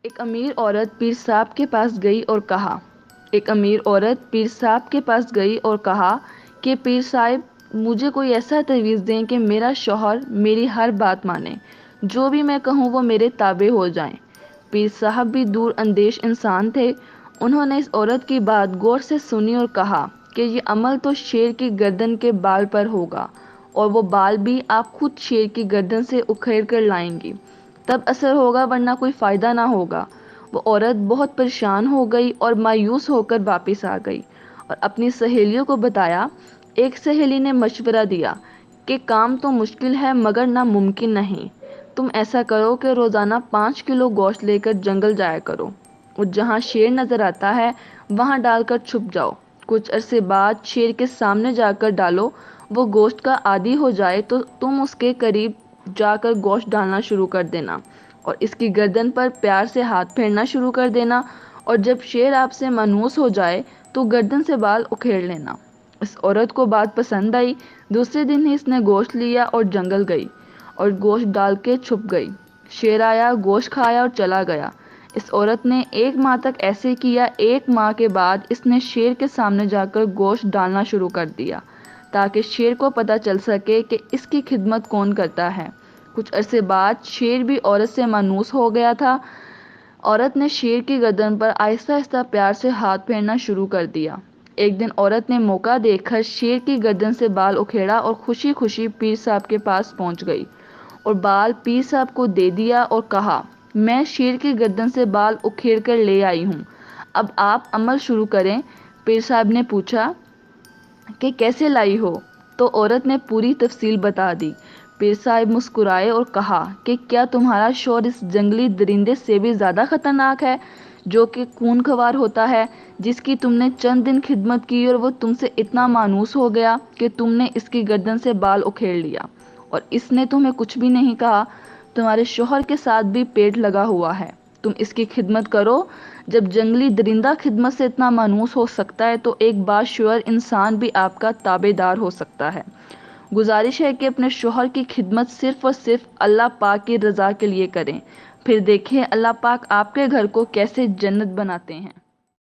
ایک امیر عورت پیر صاحب کے پاس گئی اور کہا کہ پیر صاحب مجھے کوئی ایسا تعویذ دیں کہ میرا شوہر میری ہر بات مانے، جو بھی میں کہوں وہ میرے تابع ہو جائیں۔ پیر صاحب بھی دور اندیش انسان تھے، انہوں نے اس عورت کی بات غور سے سنی اور کہا کہ یہ عمل تو شیر کی گردن کے بال پر ہوگا، اور وہ بال بھی آپ خود شیر کی گردن سے اکھیڑ کر لائیں گی، تب اثر ہوگا، ورنہ کوئی فائدہ نہ ہوگا۔ وہ عورت بہت پریشان ہو گئی اور مایوس ہو کر واپس آ گئی اور اپنی سہیلیوں کو بتایا۔ ایک سہیلی نے مشورہ دیا کہ کام تو مشکل ہے مگر ناممکن نہیں، تم ایسا کرو کہ روزانہ 5 کلو گوشت لے کر جنگل جایا کرو اور جہاں شیر نظر آتا ہے وہاں ڈال کر چھپ جاؤ، کچھ عرصے بعد شیر کے سامنے جا کر ڈالو، وہ گوشت کا عادی ہو جائے تو تم اس کے قریب جا کر گوشت ڈالنا شروع کر دینا اور اس کی گردن پر پیار سے ہاتھ پھیرنا شروع کر دینا، اور جب شیر آپ سے مانوس ہو جائے تو گردن سے بال اکھیڑ لینا۔ اس عورت کو بات پسند آئی، دوسرے دن ہی اس نے گوشت لیا اور جنگل گئی اور گوشت ڈال کے چھپ گئی۔ شیر آیا، گوشت کھایا اور چلا گیا۔ اس عورت نے 1 ماہ تک ایسے کیا۔ 1 ماہ کے بعد اس نے شیر کے سامنے جا کر گوشت ڈالنا شروع کر دیا تاکہ شیر کو پتہ چل سکے کہ اس کی خدمت کون کرتا ہے۔ کچھ عرصے بعد شیر بھی عورت سے مانوس ہو گیا تھا۔ عورت نے شیر کی گردن پر آہستہ آہستہ پیار سے ہاتھ پھیرنا شروع کر دیا۔ ایک دن عورت نے موقع دیکھ کر شیر کی گردن سے بال اکھیڑا اور خوشی خوشی پیر صاحب کے پاس پہنچ گئی اور بال پیر صاحب کو دے دیا اور کہا، میں شیر کی گردن سے بال اکھیڑ کر لے آئی ہوں، اب آپ عمل شروع کریں۔ پیر صاحب نے پوچھا کہ کیسے لائی ہو؟ تو عورت نے پوری تفصیل بتا دی۔ پیر صاحب مسکرائے اور کہا کہ کیا تمہارا شوہر اس جنگلی درندے سے بھی زیادہ خطرناک ہے جو کہ خون خوار ہوتا ہے، جس کی تم نے چند دن خدمت کی اور وہ تم سے اتنا مانوس ہو گیا کہ تم نے اس کی گردن سے بال اکھیڑ لیا اور اس نے تمہیں کچھ بھی نہیں کہا؟ تمہارے شوہر کے ساتھ بھی پیٹ لگا ہوا ہے، تم اس کی خدمت کرو۔ جب جنگلی درندہ خدمت سے اتنا مانوس ہو سکتا ہے تو ایک باشعور انسان بھی آپ کا تابع دار ہو سکتا ہے۔ گزارش ہے کہ اپنے شوہر کی خدمت صرف اور صرف اللہ پاک کی رضا کے لیے کریں، پھر دیکھیں اللہ پاک آپ کے گھر کو کیسے جنت بناتے ہیں۔